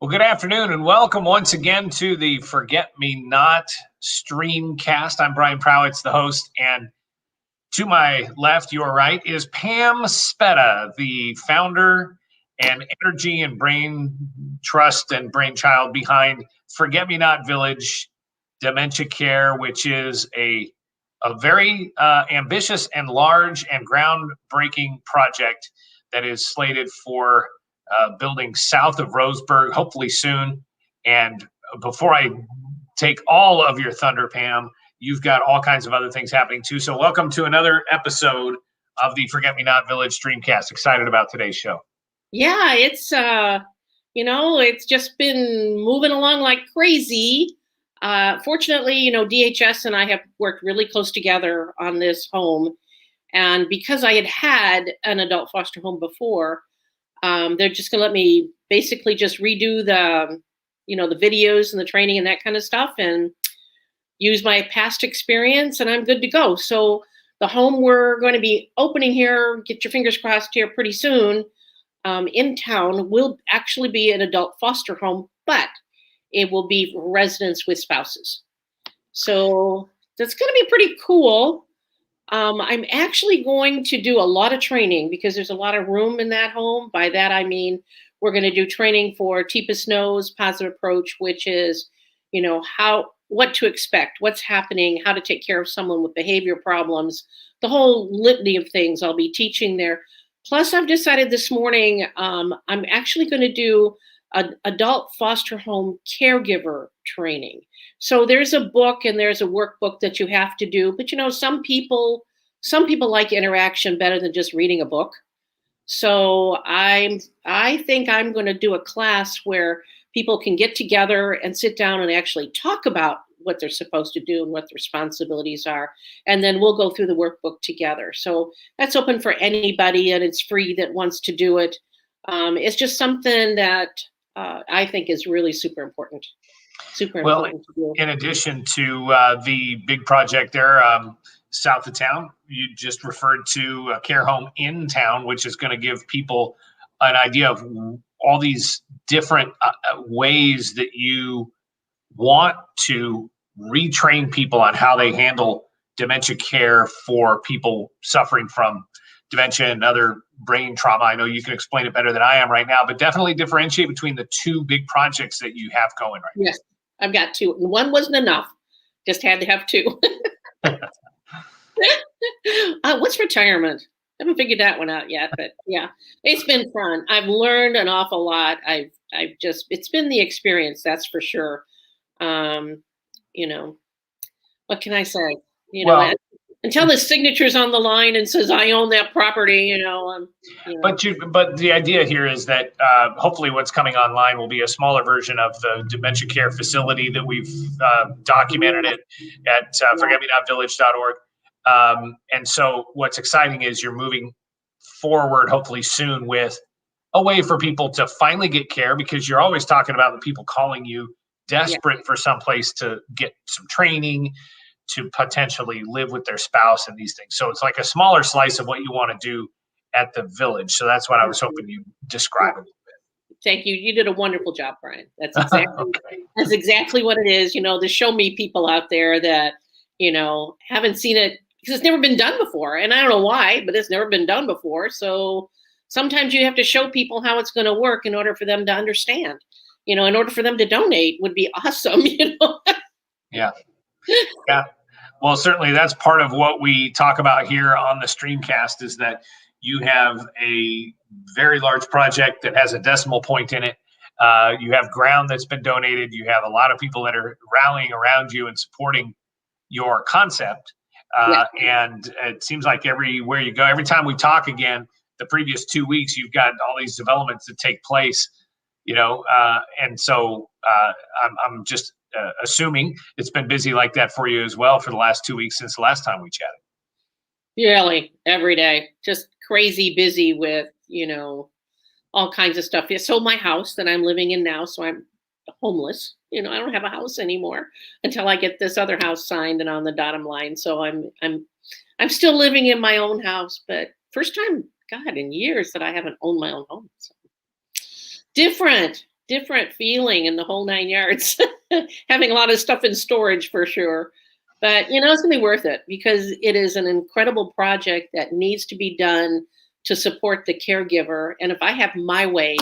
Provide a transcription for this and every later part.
Well, good afternoon and welcome once again to the Forget Me Not Streamcast. I'm Brian Prowitz, the host, and to my left, your right, is Pam Spetta, the founder and energy and brain trust and brainchild behind Forget Me Not Village Dementia Care, which is a very ambitious and large and groundbreaking project that is slated for building south of Roseburg, hopefully soon. And before I take all of your thunder, Pam, you've got all kinds of other things happening too. So welcome to another episode of the Forget Me Not Village Streamcast. Excited about today's show. Yeah, it's it's just been moving along like crazy. Fortunately, DHS and I have worked really close together on this home. And because I had an adult foster home before, they're just going to let me basically just redo the videos and the training and that kind of stuff and use my past experience, and I'm good to go. So the home we're going to be opening here, get your fingers crossed here pretty soon, in town will actually be an adult foster home, but it will be residents with spouses. So that's going to be pretty cool. I'm actually going to do a lot of training because there's a lot of room in that home. By that, I mean, we're going to do training for TPAS knows, positive approach, which is, what to expect, what's happening, how to take care of someone with behavior problems, the whole litany of things I'll be teaching there. Plus, I've decided this morning, I'm actually going to do an adult foster home caregiver training. So there's a book and there's a workbook that you have to do, but some people like interaction better than just reading a book. So I think I'm going to do a class where people can get together and sit down and actually talk about what they're supposed to do and what the responsibilities are. And then we'll go through the workbook together. So that's open for anybody and it's free that wants to do it. It's just something that I think is really super important. Well, in addition to the big project there south of town, you just referred to a care home in town, which is going to give people an idea of all these different ways that you want to retrain people on how they handle dementia care for people suffering from dementia and other brain trauma. I know you can explain it better than I am right now, but definitely differentiate between the two big projects that you have going right now. Yes, I've got two. And one wasn't enough. Just had to have two. What's retirement? I haven't figured that one out yet, but yeah, it's been fun. I've learned an awful lot. It's been the experience, that's for sure. What can I say? Until the signature's on the line and says I own that property, But the idea here is that hopefully what's coming online will be a smaller version of the dementia care facility that we've documented it at forgetmenotVillage.org. And so what's exciting is you're moving forward, hopefully soon, with a way for people to finally get care, because you're always talking about the people calling you desperate for some place to get some training, to potentially live with their spouse and these things. So it's like a smaller slice of what you want to do at the village. So that's what I was hoping you describe a little bit. Thank you. You did a wonderful job, Brian. That's exactly That's exactly what it is. The show me people out there that, haven't seen it because it's never been done before. And I don't know why, but it's never been done before. So sometimes you have to show people how it's going to work in order for them to understand. In order for them to donate would be awesome, Yeah. Yeah. Well, certainly that's part of what we talk about here on the Streamcast, is that you have a very large project that has a decimal point in it. You have ground that's been donated. You have a lot of people that are rallying around you and supporting your concept. And it seems like everywhere you go, every time we talk again, the previous 2 weeks, you've got all these developments that take place, and so I'm just assuming it's been busy like that for you as well for the last 2 weeks since the last time we chatted. Really, every day, just crazy busy with, all kinds of stuff. I sold my house that I'm living in now, so I'm homeless. I don't have a house anymore until I get this other house signed and on the bottom line. So I'm still living in my own house, but first time, God, in years that I haven't owned my own home. So. Different. different feeling in the whole 9 yards. Having a lot of stuff in storage for sure. But, you know, it's going to be worth it because it is an incredible project that needs to be done to support the caregiver. And if I have my way,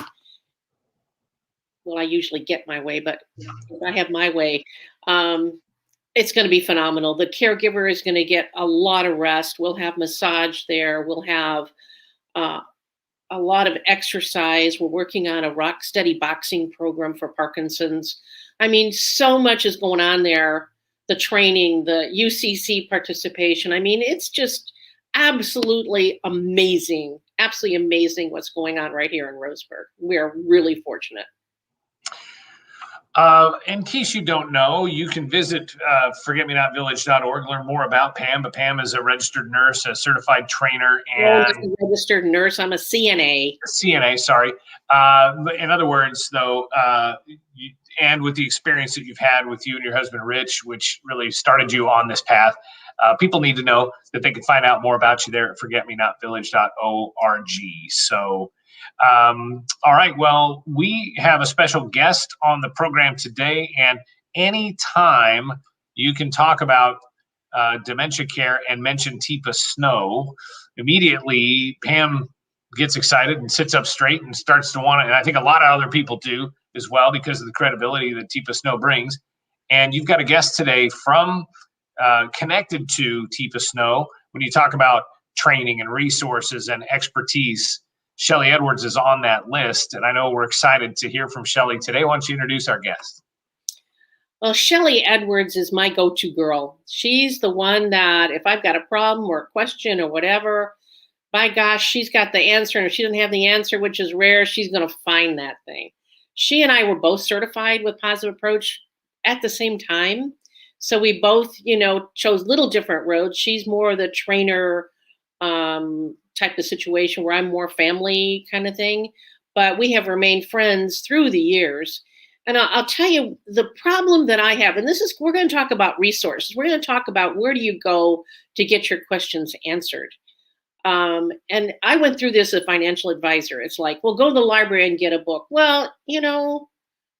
well, I usually get my way, but if I have my way, it's going to be phenomenal. The caregiver is going to get a lot of rest. We'll have massage there. We'll have a lot of exercise. We're working on a rock steady boxing program for Parkinson's. I mean, so much is going on there. The training, the UCC participation. I mean, it's just absolutely amazing what's going on right here in Roseburg. We are really fortunate. In case you don't know, you can visit forgetmenotVillage.org, learn more about Pam. But Pam is a registered nurse, a certified trainer, and I'm a registered nurse. I'm a CNA. CNA, sorry. In other words, though, and with the experience that you've had with you and your husband, Rich, which really started you on this path, people need to know that they can find out more about you there at forgetmenotVillage.org. So, all right. Well, we have a special guest on the program today, and anytime you can talk about dementia care and mention Teepa Snow, immediately Pam gets excited and sits up straight and starts to want to, and I think a lot of other people do as well because of the credibility that Teepa Snow brings. And you've got a guest today from connected to Teepa Snow. When you talk about training and resources and expertise, Shelly Edwards is on that list, and I know we're excited to hear from Shelly today. Why don't you introduce our guest? Well, Shelly Edwards is my go-to girl. She's the one that if I've got a problem or a question or whatever, my gosh, she's got the answer. And if she doesn't have the answer, which is rare, she's going to find that thing. She and I were both certified with Positive Approach at the same time. So we both, you know, chose little different roads. She's more the trainer type of situation where I'm more family kind of thing. But we have remained friends through the years. And I'll tell you the problem that I have, and this is, we're going to talk about resources. We're going to talk about where do you go to get your questions answered. And I went through this as a financial advisor. It's like, well, go to the library and get a book. Well, you know,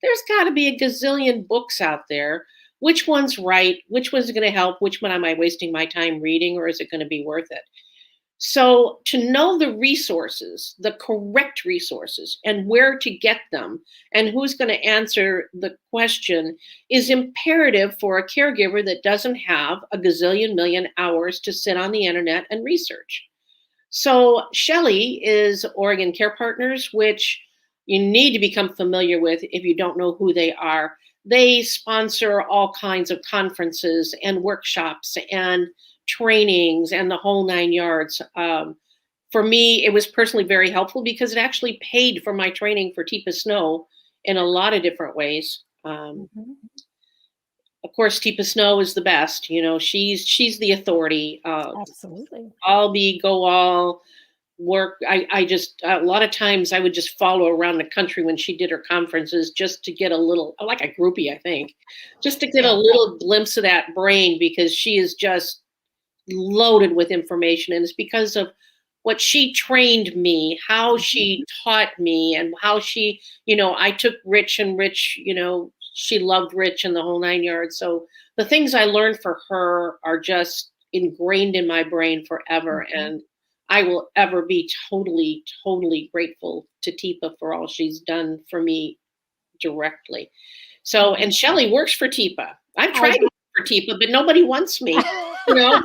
there's got to be a gazillion books out there. Which one's right? Which one's going to help? Which one am I wasting my time reading, or is it going to be worth it? So to know the resources, the correct resources, and where to get them, and who's going to answer the question is imperative for a caregiver that doesn't have a gazillion million hours to sit on the internet and research. So Shelly is Oregon Care Partners, which you need to become familiar with if you don't know who they are. They sponsor all kinds of conferences and workshops and trainings and the whole 9 yards. For me, it was personally very helpful because it actually paid for my training for Teepa Snow in a lot of different ways. Of course, Teepa Snow is the best. You know, she's the authority. Absolutely. All work. I just, a lot of times I would just follow around the country when she did her conferences just to get a little, like a groupie, I think, just to get a little glimpse of that brain, because she is just loaded with information. And it's because of what she trained me, how she taught me, and how she, you know, I took Rich, and Rich, you know, she loved Rich and the whole 9 yards. So the things I learned for her are just ingrained in my brain forever. And I will ever be totally, totally grateful to Teepa for all she's done for me directly. So, and Shelly works for Teepa. I've tried to work for Teepa, but nobody wants me. You know?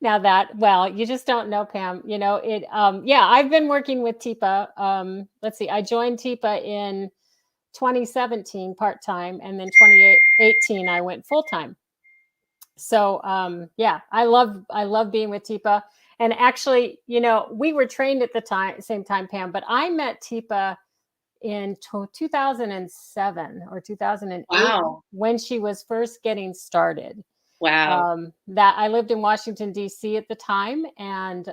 Now that, well, you just don't know, Pam. You know, it, yeah, I've been working with Teepa. Let's see, I joined Teepa in 2017 part-time, and then 2018 I went full-time. So yeah, I love being with Teepa. And actually, you know, we were trained at the same time, Pam, but I met Teepa in 2007 or 2008 when she was first getting started. Wow. That I lived in Washington, D.C. at the time. And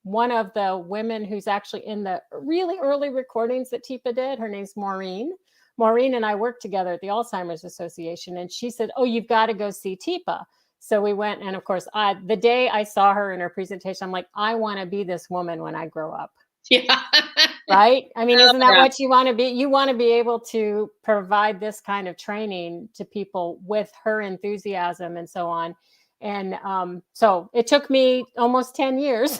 one of the women who's actually in the really early recordings that Teepa did, her name's Maureen. Maureen and I worked together at the Alzheimer's Association. And she said, oh, you've got to go see Teepa. So we went. And of course, the day I saw her in her presentation, I'm like, I want to be this woman when I grow up. Yeah. right? I mean, isn't that Yeah. what you want to be? You want to be able to provide this kind of training to people with her enthusiasm and so on. And so it took me almost 10 years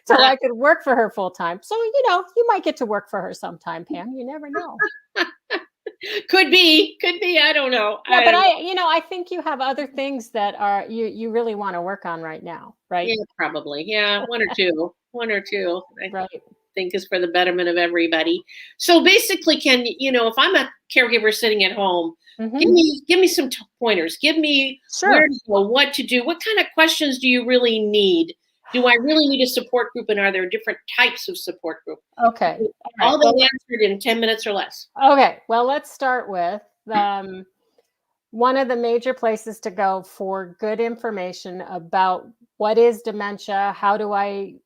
till I could work for her full time. So, you might get to work for her sometime, Pam. You never know. Could be. I don't know. Yeah, but I think you have other things that are you really want to work on right now, right? Yeah, probably. Yeah, one or two. I Right. think is for the betterment of everybody. So basically, if I'm a caregiver sitting at home, give me some pointers. Give me where to go, what to do. What kind of questions do you really need? Do I really need a support group, and are there different types of support group? Okay. All that answered in 10 minutes or less. Okay. Well, let's start with one of the major places to go for good information about what is dementia, how do I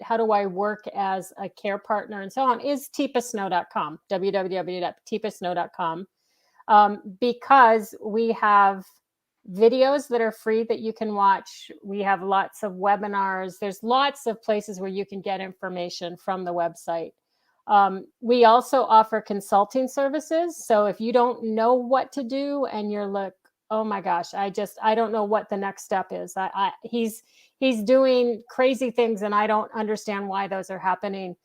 work as a care partner, and so on, is teepasnow.com, www.teepasnow.com, because we have videos that are free that you can watch. We have lots of webinars. There's lots of places where you can get information from the website. We also offer consulting services. So if you don't know what to do and you're like, oh my gosh, I don't know what the next step is. He's doing crazy things and I don't understand why those are happening.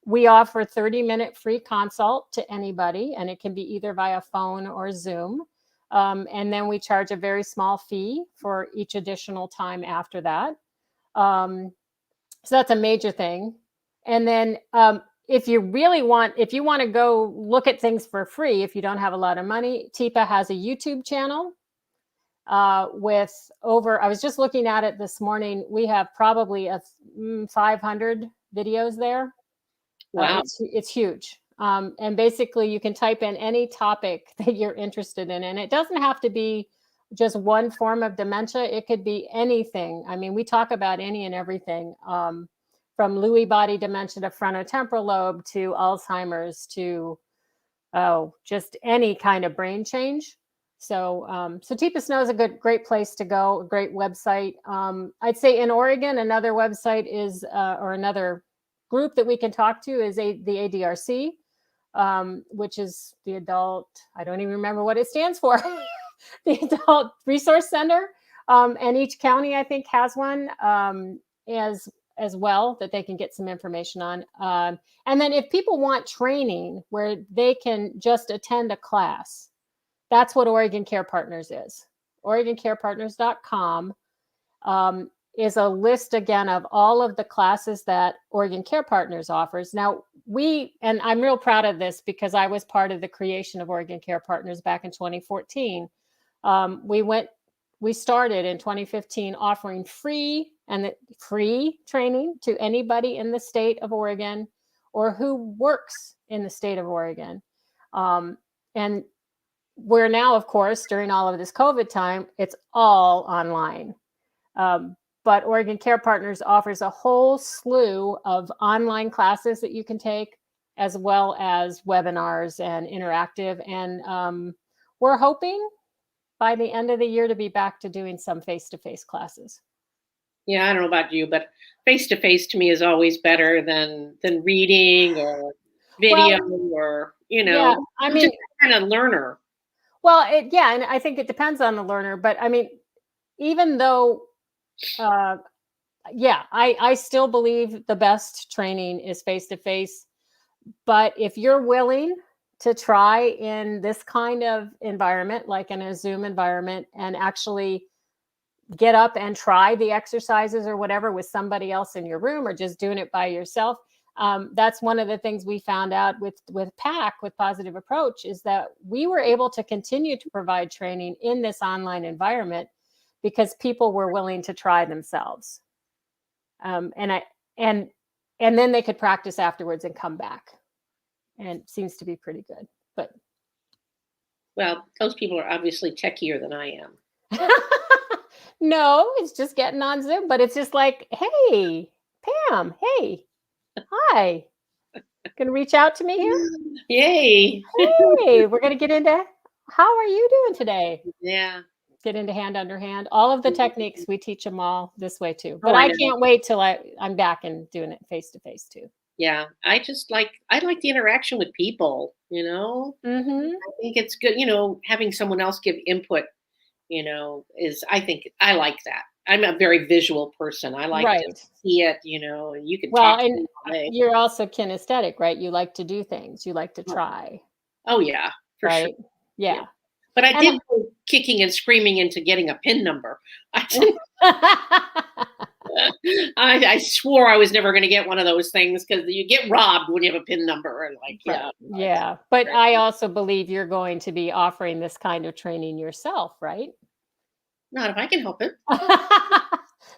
We offer 30-minute free consult to anybody, and it can be either via phone or Zoom. And then we charge a very small fee for each additional time after that. So that's a major thing. And then if you want to go look at things for free, if you don't have a lot of money, TEPA has a YouTube channel with over, I was just looking at it this morning, we have probably 500 videos there. Wow. It's huge. And basically you can type in any topic that you're interested in, and it doesn't have to be just one form of dementia. It could be anything. I mean, we talk about any and everything, from Lewy body dementia to frontotemporal lobe to Alzheimer's to, just any kind of brain change. So, so TEPA Snow is a great place to go, a great website. I'd say in Oregon, another website is, or another group that we can talk to is the ADRC, which is the Adult, I don't even remember what it stands for, the Adult Resource Center. And each county, I think, has one as well that they can get some information on. And then if people want training where they can just attend a class, that's what Oregon Care Partners is. OregonCarePartners.com is a list, again, of all of the classes that Oregon Care Partners offers. Now, and I'm real proud of this because I was part of the creation of Oregon Care Partners back in 2014. We started in 2015 offering free training to anybody in the state of Oregon or who works in the state of Oregon. And we're now, of course, during all of this COVID time, it's all online. But Oregon Care Partners offers a whole slew of online classes that you can take, as well as webinars and interactive. And we're hoping by the end of the year to be back to doing some face-to-face classes. Yeah, I don't know about you, but face-to-face to me is always better than reading or video, or, Yeah, I mean, kind of learner. Well, and I think it depends on the learner, but I mean, even though, I still believe the best training is face-to-face, but if you're willing to try in this kind of environment, like in a Zoom environment, and actually get up and try the exercises or whatever with somebody else in your room, or just doing it by yourself. That's one of the things we found out with PAC, with Positive Approach, is that we were able to continue to provide training in this online environment because people were willing to try themselves. And then they could practice afterwards and come back. And it seems to be pretty good. But well, those people are obviously techier than I am. No, it's just getting on Zoom, but it's just like, hey, Pam, hey, hi. Gonna reach out to me here? Yay. Hey, we're gonna get into, how are you doing today? Yeah. Get into hand under hand. All of the techniques, we teach them all this way too. But I can't wait till I'm back and doing it face to face too. Yeah. I like the interaction with people, you know. Mm-hmm. I think it's good, you know, having someone else give input, you know, I think I like that. I'm a very visual person. I like to Right. see it, you know, and you can Well, talk to and me all day. you're also kinesthetic, right? You like to do things. You like to Oh, try, oh, yeah, for sure. right? Yeah. Yeah. But I And did go kicking and screaming into getting a PIN number. I did. I swore I was never going to get one of those things because you get robbed when you have a PIN number. And like, yeah, yeah. But I also believe you're going to be offering this kind of training yourself, right? not if I can help it.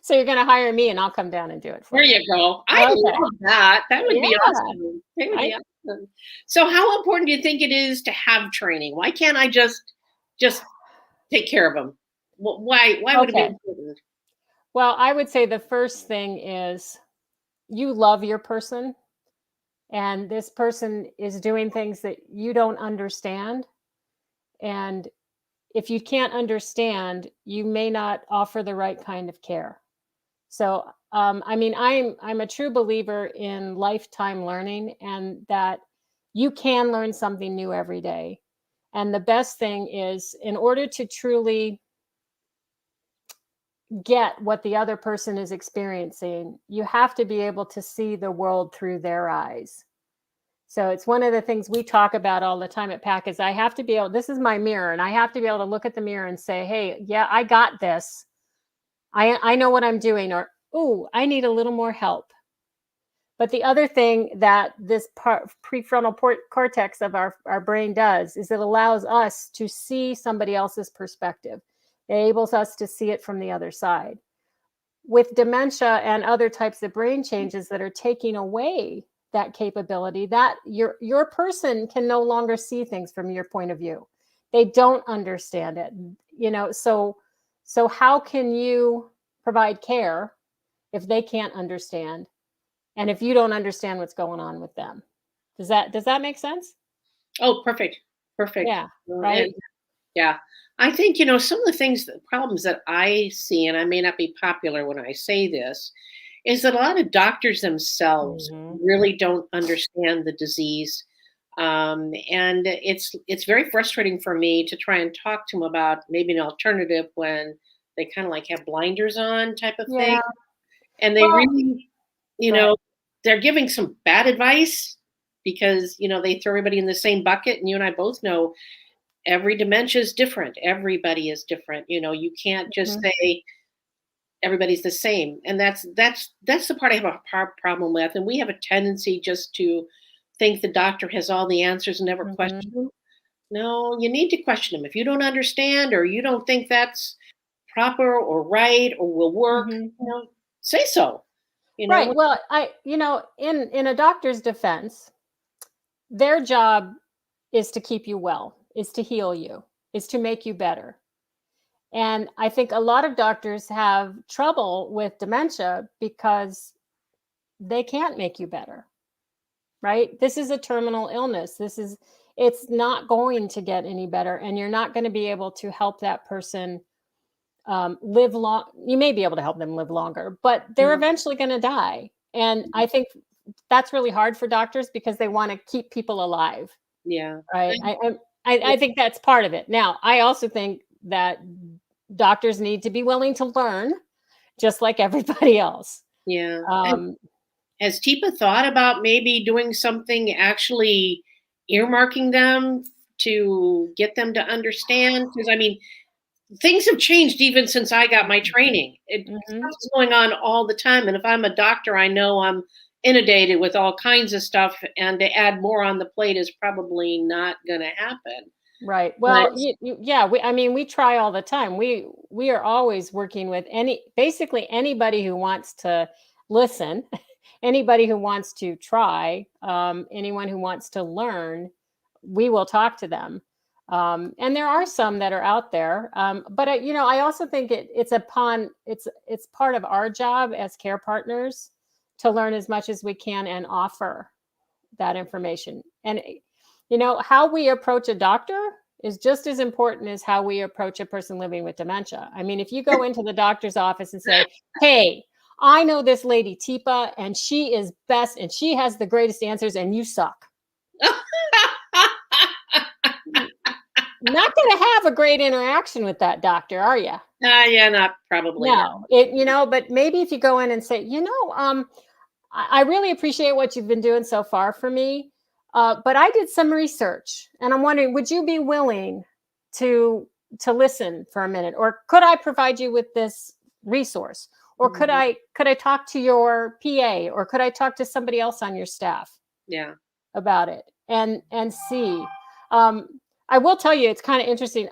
So you're going to hire me and I'll come down and do it for There you. you go. I Okay. love that. That would be Yeah. awesome. That would be awesome. So, how important do you think it is to have training? Why can't I just take care of them? Why would it be Okay. important? Well, I would say the first thing is you love your person, and this person is doing things that you don't understand. And if you can't understand, you may not offer the right kind of care. So, I mean, I'm a true believer in lifetime learning, and that you can learn something new every day. And the best thing is, in order to truly get what the other person is experiencing, you have to be able to see the world through their eyes. So it's one of the things we talk about all the time at PAC is I have to be able, this is my mirror, and I have to be able to look at the mirror and say, hey, yeah, I got this. I know what I'm doing, or, ooh, I need a little more help. But the other thing that this prefrontal cortex of our brain does is it allows us to see somebody else's perspective. It enables us to see it from the other side. With dementia and other types of brain changes that are taking away that capability, that your person can no longer see things from your point of view. They don't understand it. You know, so how can you provide care if they can't understand, and if you don't understand what's going on with them? Does that make sense? Oh, perfect, perfect. Yeah, And right. yeah, I think, you know, some of the problems that I see, and I may not be popular when I say this, is that a lot of doctors themselves Hmm. really don't understand the disease. And it's very frustrating for me to try and talk to them about maybe an alternative when they kind of like have blinders on type of thing. Yeah. And they Well, really, you go ahead. know, they're giving some bad advice because, you know, they throw everybody in the same bucket. And you and I both know every dementia is different. Everybody is different. You know, you can't just Mhm. say everybody's the same. And that's the part I have a problem with. And we have a tendency just to think the doctor has all the answers and never Mhm. question them. No, you need to question them. If you don't understand or you don't think that's proper or right or will work, Mhm. you know, say so. You Right. know, Well, in a doctor's defense, their job is to keep you well, is to heal you, is to make you better. And I think a lot of doctors have trouble with dementia because they can't make you better, right? This is a terminal illness. It's not going to get any better, and you're not going to be able to help that person live long. You may be able to help them live longer, but they're mm, eventually going to die. And I think that's really hard for doctors because they want to keep people alive, yeah. right? I think that's part of it. Now, I also think that doctors need to be willing to learn, just like everybody else. Yeah. Um, Has Tipa thought about maybe doing something, actually earmarking them to get them to understand? Because I mean, things have changed even since I got my training. mhm. Stuff is going on all the time, and if I'm a doctor, I know I'm inundated with all kinds of stuff, and to add more on the plate is probably not going to happen. Right. But Well, yeah, I mean, we try all the time. We are always working with basically anybody who wants to listen, anybody who wants to try, anyone who wants to learn, we will talk to them. And there are some that are out there, but I also think it's part of our job as care partners to learn as much as we can and offer that information. And how we approach a doctor is just as important as how we approach a person living with dementia. I mean, if you go into the doctor's office and say, hey, I know this lady Teepa, and she is best, and she has the greatest answers, and you suck. Not going to have a great interaction with that doctor, are you? Yeah, not probably. No, but maybe if you go in and say, I really appreciate what you've been doing so far for me, but I did some research, and I'm wondering, would you be willing to listen for a minute, or could I provide you with this resource, or could I talk to your PA, or could I talk to somebody else on your staff? Yeah, about it and see. I will tell you, it's kind of interesting.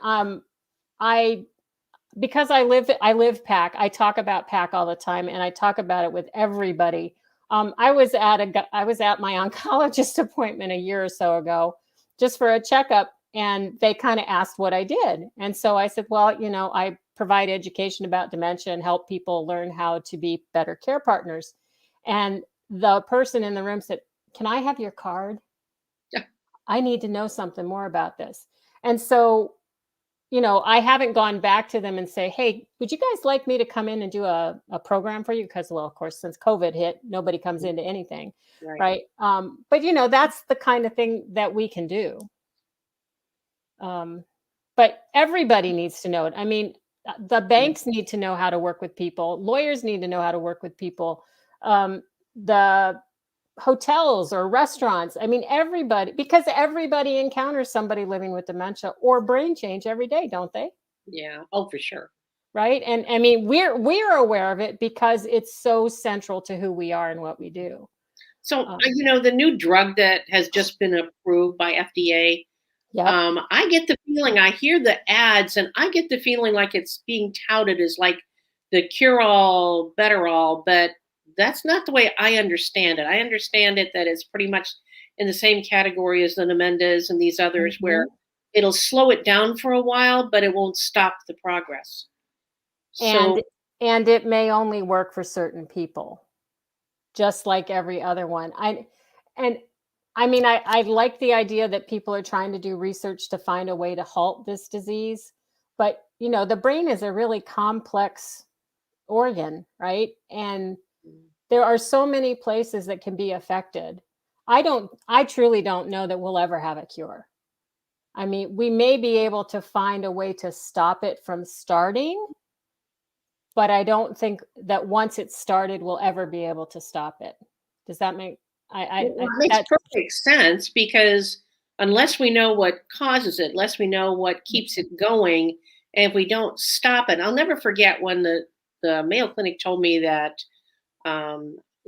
Because I live PAC, I talk about PAC all the time, and I talk about it with everybody. I was at my oncologist appointment a year or so ago, just for a checkup, and they kind of asked what I did. And so I said, well, I provide education about dementia and help people learn how to be better care partners. And the person in the room said, can I have your card? Yeah. I need to know something more about this. And so, I haven't gone back to them and say, hey, would you guys like me to come in and do a program for you? Because, well, of course, since COVID hit, nobody comes into anything. Right. But, that's the kind of thing that we can do. But everybody needs to know it. I mean, the banks need to know how to work with people. Lawyers need to know how to work with people. The hotels or restaurants. I mean, everybody, because everybody encounters somebody living with dementia or brain change every day, don't they? Yeah. Oh, for sure. Right. And I mean, we're aware of it because it's so central to who we are and what we do. So, the new drug that has just been approved by FDA, I get the feeling, I hear the ads, and I get the feeling like it's being touted as like the cure-all, better-all, but that's not the way I understand it. I understand it that it's pretty much in the same category as the Dementas and these others, where it'll slow it down for a while, but it won't stop the progress. And it may only work for certain people, just like every other one. I like the idea that people are trying to do research to find a way to halt this disease, but the brain is a really complex organ, right? And there are so many places that can be affected. I truly don't know that we'll ever have a cure. I mean, we may be able to find a way to stop it from starting, but I don't think that once it's started, we'll ever be able to stop it. Does that make it makes perfect sense, because unless we know what causes it, unless we know what keeps it going, and if we don't stop it, I'll never forget when the Mayo Clinic told me that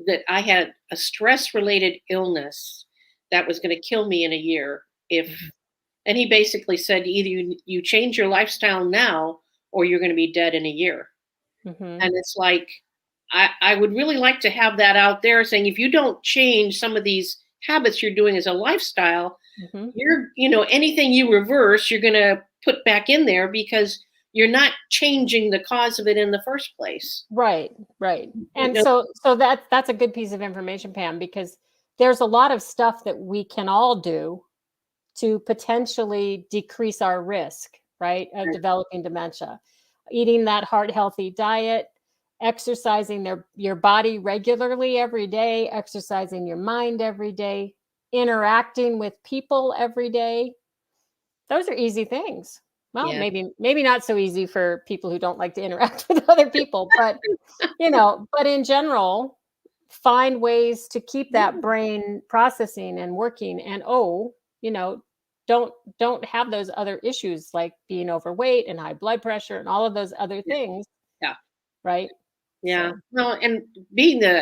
that I had a stress-related illness that was going to kill me in a year. And he basically said, either you change your lifestyle now, or you're going to be dead in a year. And it's like, I would really like to have that out there, saying, if you don't change some of these habits you're doing as a lifestyle, you're, anything you reverse, you're going to put back in there, because you're not changing the cause of it in the first place. Right. And so that's a good piece of information, Pam, because there's a lot of stuff that we can all do to potentially decrease our risk, right, of developing dementia. Eating that heart healthy diet, exercising your body regularly every day, exercising your mind every day, interacting with people every day. Those are easy things. Well, maybe not so easy for people who don't like to interact with other people, but but in general, find ways to keep that brain processing and working, and don't have those other issues like being overweight and high blood pressure and all of those other things. Yeah. Right. Yeah. So. Well, and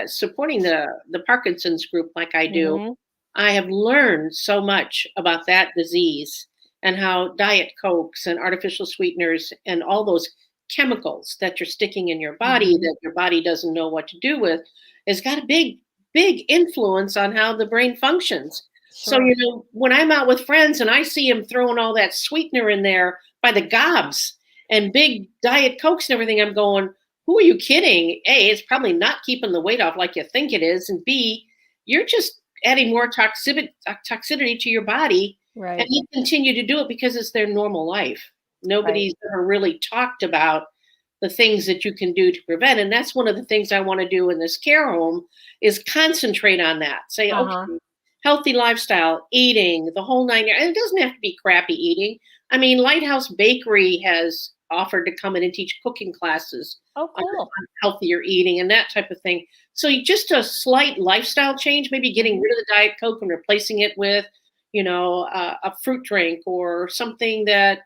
supporting the Parkinson's group like I do, I have learned so much about that disease, and how Diet Cokes and artificial sweeteners and all those chemicals that you're sticking in your body that your body doesn't know what to do with has got a big influence on how the brain functions. Sure. So, when I'm out with friends and I see them throwing all that sweetener in there by the gobs and big Diet Cokes and everything, I'm going, who are you kidding? A, it's probably not keeping the weight off like you think it is. And B, you're just adding more toxicity to your body. Right. And you continue to do it because it's their normal life. Nobody's ever really talked about the things that you can do to prevent. And that's one of the things I want to do in this care home is concentrate on that. Say, okay, healthy lifestyle, eating, the whole nine yards. And it doesn't have to be crappy eating. I mean, Lighthouse Bakery has offered to come in and teach cooking classes on healthier eating and that type of thing. So just a slight lifestyle change, maybe getting rid of the Diet Coke and replacing it with, a fruit drink or something that,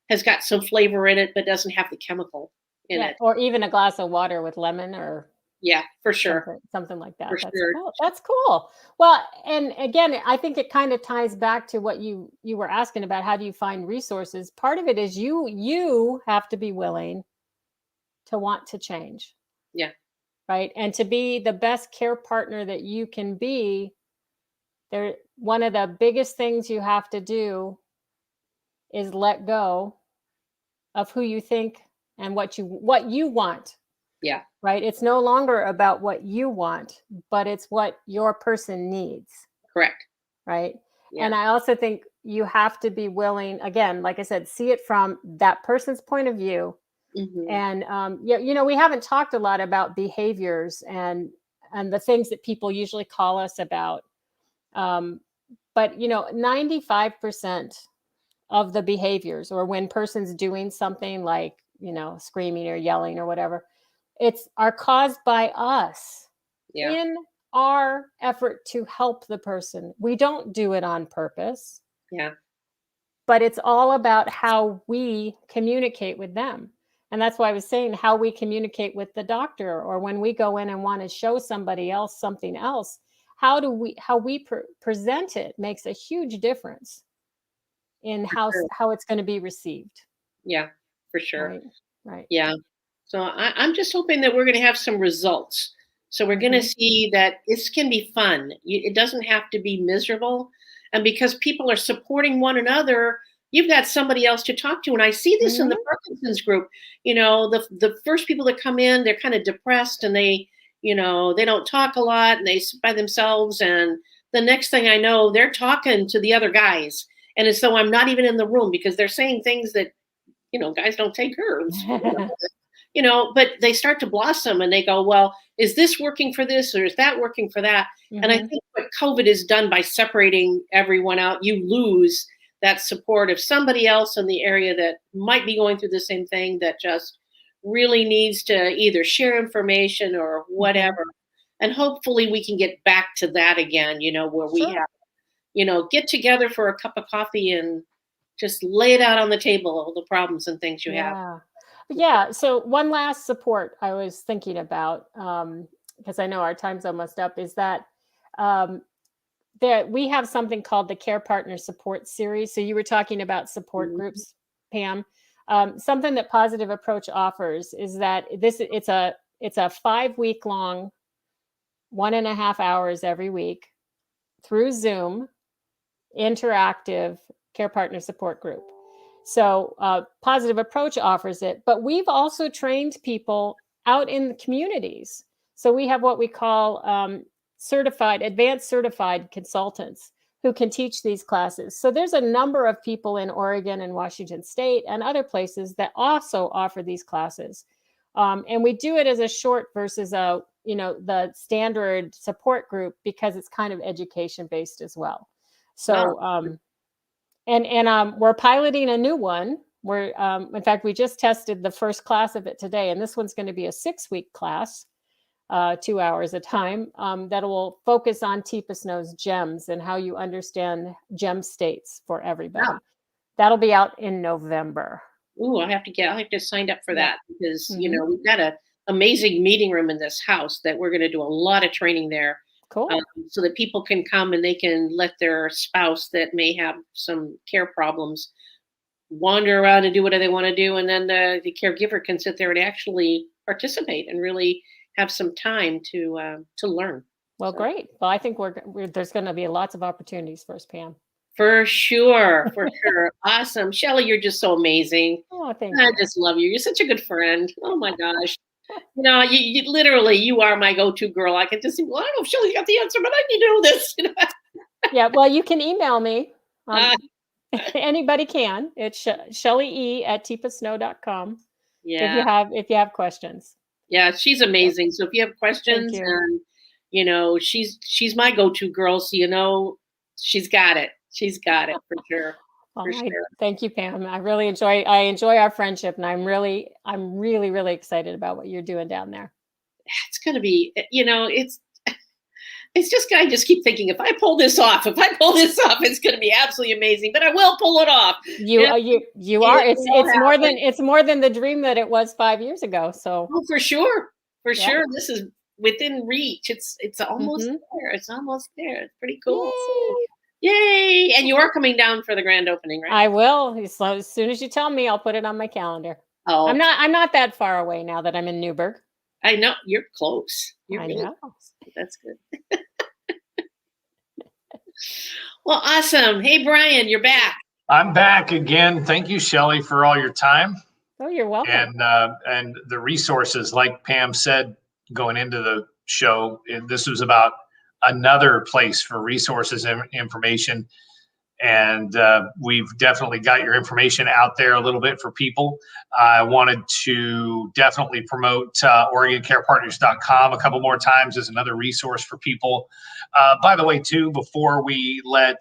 has got some flavor in it, but doesn't have the chemical in it. Or even a glass of water with lemon or for sure. Something like that. For sure. Cool. That's cool. Well, and again, I think it kind of ties back to what you were asking about. How do you find resources? Part of it is you have to be willing to want to change. Yeah. Right. And to be the best care partner that you can be, one of the biggest things you have to do is let go of who you think and what you want. Yeah. Right. It's no longer about what you want, but it's what your person needs. Correct. Right. Yeah. And I also think you have to be willing, again, like I said, see it from that person's point of view. And, we haven't talked a lot about behaviors and the things that people usually call us about. But 95% of the behaviors, or when person's doing something like, screaming or yelling or whatever, are caused by us in our effort to help the person. We don't do it on purpose. Yeah. But it's all about how we communicate with them. And that's why I was saying how we communicate with the doctor, or when we go in and want to show somebody else something else, how we present it makes a huge difference in how it's going to be received. Yeah, for sure. Right. Yeah. So I'm just hoping that we're going to have some results. So we're going to see that this can be fun. It doesn't have to be miserable. And because people are supporting one another, you've got somebody else to talk to. And I see this in the Parkinson's group. The first people that come in, they're kind of depressed and they don't talk a lot and they sit by themselves. And the next thing I know, they're talking to the other guys. And it's so I'm not even in the room because they're saying things that, guys don't take herbs. But they start to blossom and they go, well, is this working for this or is that working for that? And I think what COVID has done by separating everyone out, you lose that support of somebody else in the area that might be going through the same thing, that just really needs to either share information or whatever. And hopefully we can get back to that again, where we have, get together for a cup of coffee and just lay it out on the table, all the problems and things you have. Yeah. So one last support I was thinking about, because I know our time's almost up, is that we have something called the Care Partner Support Series. So you were talking about support groups, Pam. Something that Positive Approach offers is that it's a 5-week long, 1.5 hours every week through Zoom, interactive care partner support group. So Positive Approach offers it, but we've also trained people out in the communities. So we have what we call advanced certified consultants who can teach these classes. So there's a number of people in Oregon and Washington State and other places that also offer these classes. And we do it as a short versus the standard support group because it's kind of education based as well. So, we're piloting a new one. In fact, we just tested the first class of it today, and this one's going to be a 6-week class, 2 hours a time, that will focus on TIPA Snow's gems and how you understand gem states for everybody. Wow. That'll be out in November. Ooh, I'll have to sign up for that because, we've got an amazing meeting room in this house that we're going to do a lot of training there. Cool. So that people can come and they can let their spouse that may have some care problems wander around and do whatever they want to do. And then the caregiver can sit there and actually participate and really have some time to learn. Well, great. Well, I think there's going to be lots of opportunities for us, Pam. For sure. Awesome. Shelly, you're just so amazing. Oh, thank you. I just love you. You're such a good friend. Oh my gosh. You literally, you are my go-to girl. I can just say, well, I don't know if Shelly's got the answer, but I need to know this. Yeah, well, you can email me. Anybody can. It's ShellyE@tipasnow.com. Yeah. If you have questions. Yeah, she's amazing. So if you have questions, Thank you. and she's my go-to girl. So she's got it. She's got it for sure. Well, For sure. thank you, Pam. I enjoy our friendship, and I'm really, really excited about what you're doing down there. It's going to be, it's just, I just keep thinking, if I pull this off, it's going to be absolutely amazing, but I will pull it off. You are, it's more than the dream that it was 5 years ago. So for sure. Sure. This is within reach. It's almost there. It's almost there. It's pretty cool. Yay. And you are coming down for the grand opening, right? I will. As soon as you tell me, I'll put it on my calendar. Oh, I'm not that far away now that I'm in Newburgh. I know you're close. You're I really know. close. That's good. Well, awesome. Hey, Brian, you're back. I'm back again. Thank you, Shelly, for all your time. Oh, you're welcome. And the resources, like Pam said, going into the show, this was about another place for resources and information. And we've definitely got your information out there a little bit for people. I wanted to definitely promote OregonCarePartners.com a couple more times as another resource for people. By the way, too, before we let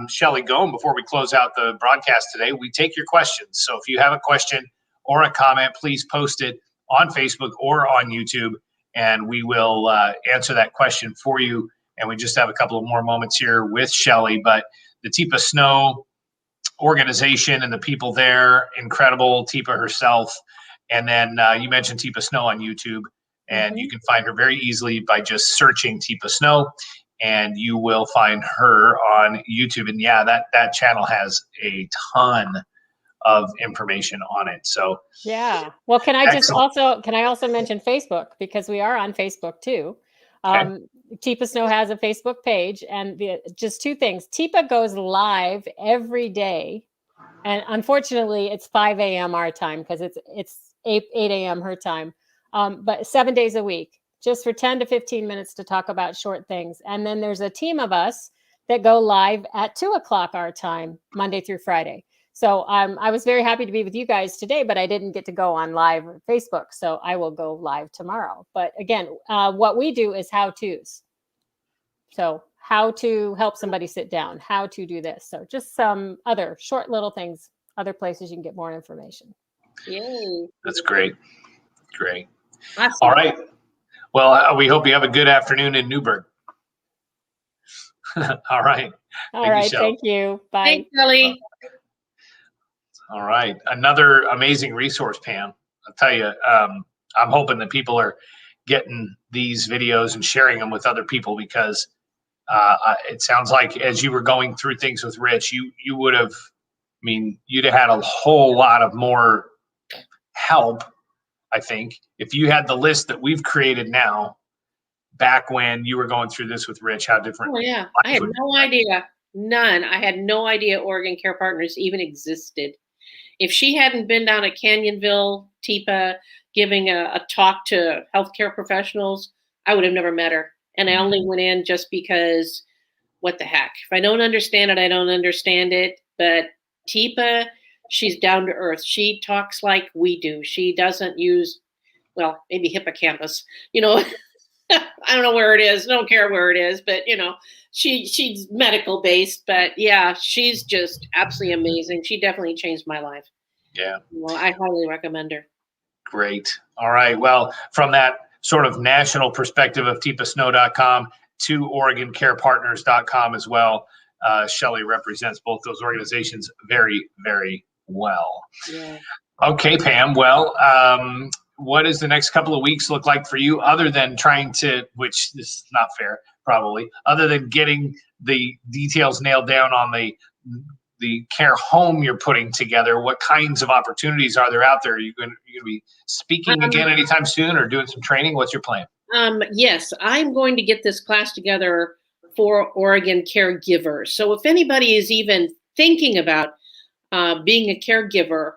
Shelly go and before we close out the broadcast today, we take your questions. So if you have a question or a comment, please post it on Facebook or on YouTube, and we will answer that question for you. And we just have a couple of more moments here with Shelly, but the Teepa Snow organization and the people there, incredible. Teepa herself. And then you mentioned Teepa Snow on YouTube, and you can find her very easily by just searching Teepa Snow, and you will find her on YouTube. And yeah, that channel has a ton of information on it. So yeah. Well, can I also mention Facebook, because we are on Facebook too. Okay. Teepa Snow has a Facebook page, and just two things. Teepa goes live every day, and unfortunately, it's 5 a.m. our time because it's 8 a.m. her time. But 7 days a week, just for 10 to 15 minutes to talk about short things. And then there's a team of us that go live at 2 o'clock our time, Monday through Friday. So I was very happy to be with you guys today, but I didn't get to go on live Facebook. So I will go live tomorrow. But again, what we do is how-tos. So how to help somebody sit down, how to do this. So just some other short little things, other places you can get more information. Yay. That's great. Great. Awesome. All right. Well, we hope you have a good afternoon in Newburgh. All right. All right. Thank you. Bye. Thanks, Shelly. All right. Another amazing resource, Pam. I'll tell you, I'm hoping that people are getting these videos and sharing them with other people, because it sounds like as you were going through things with Rich, you would have, you'd have had a whole lot of more help, I think, if you had the list that we've created now, back when you were going through this with Rich, how different. Oh, yeah. I had no idea. None. I had no idea Oregon Care Partners even existed. If she hadn't been down at Canyonville, Teepa, giving a talk to healthcare professionals, I would have never met her. And I only went in just because, what the heck? If I don't understand it, I don't understand it. But Teepa, she's down to earth. She talks like we do. She doesn't use, well, maybe hippocampus. I don't know where it is. I don't care where it is. But, she's medical based. But, yeah, she's just absolutely amazing. She definitely changed my life. Yeah. Well, I highly recommend her. Great. All right. Well, from that sort of national perspective of teepasnow.com to OregonCarePartners.com as well, Shelly represents both those organizations very, very well. Yeah. Okay, Pam. Well, what does the next couple of weeks look like for you, other than trying to, which is not fair, probably, other than getting the details nailed down on the care home you're putting together? What kinds of opportunities are there out there? Are you going to be speaking again anytime soon, or doing some training? What's your plan? Yes, I'm going to get this class together for Oregon caregivers. So if anybody is even thinking about being a caregiver,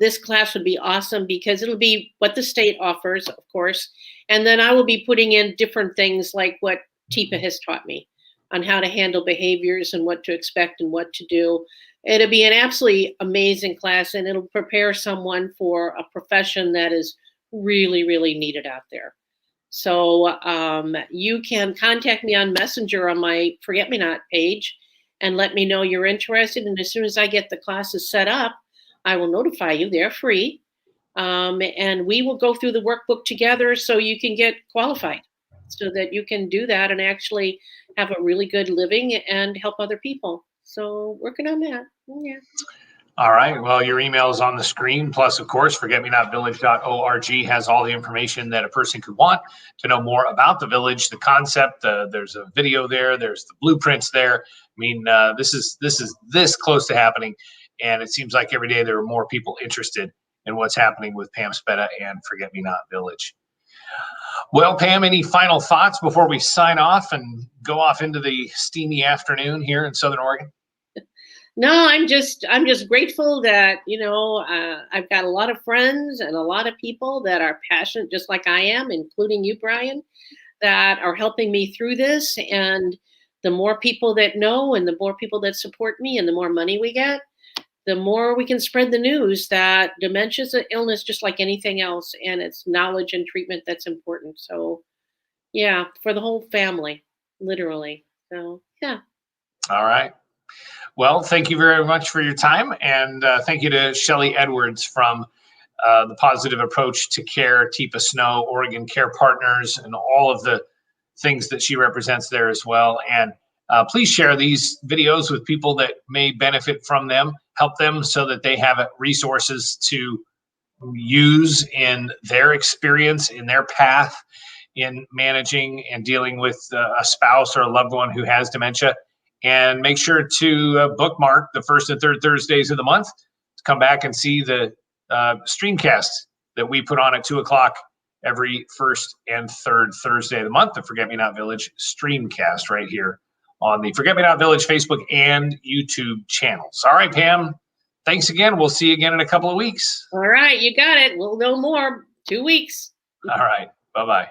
this class would be awesome, because it'll be what the state offers, of course. And then I will be putting in different things like what Teepa has taught me on how to handle behaviors and what to expect and what to do. it'll be an absolutely amazing class, and it'll prepare someone for a profession that is really, really needed out there. So you can contact me on Messenger on my Forget Me Not page and let me know you're interested. And as soon as I get the classes set up, I will notify you. They're free. And we will go through the workbook together so you can get qualified, so that you can do that and actually have a really good living and help other people. So working on that. Yeah. All right. Well, your email is on the screen. Plus, of course, forgetmenotvillage.org has all the information that a person could want to know more about the village, the concept. There's a video there. There's the blueprints there. I mean, this is this close to happening, and it seems like every day there are more people interested in what's happening with Pam Spetta and Forget Me Not Village. Well, Pam, any final thoughts before we sign off and go off into the steamy afternoon here in Southern Oregon? No, I'm just grateful that, I've got a lot of friends and a lot of people that are passionate just like I am, including you, Brian, that are helping me through this. And the more people that know and the more people that support me and the more money we get, the more we can spread the news that dementia is an illness just like anything else, and it's knowledge and treatment that's important. So, yeah, for the whole family, literally. So, yeah. All right. Well, thank you very much for your time, and thank you to Shelly Edwards from the Positive Approach to Care, TIPA Snow, Oregon Care Partners, and all of the things that she represents there as well. And please share these videos with people that may benefit from them, help them so that they have resources to use in their experience, in their path, in managing and dealing with a spouse or a loved one who has dementia. And make sure to bookmark the first and third Thursdays of the month to come back and see the Streamcast that we put on at 2 o'clock every first and third Thursday of the month, the Forget Me Not Village Streamcast right here on the Forget Me Not Village Facebook and YouTube channels. All right, Pam, thanks again. We'll see you again in a couple of weeks. All right, you got it. We'll know more. 2 weeks. All right, bye-bye.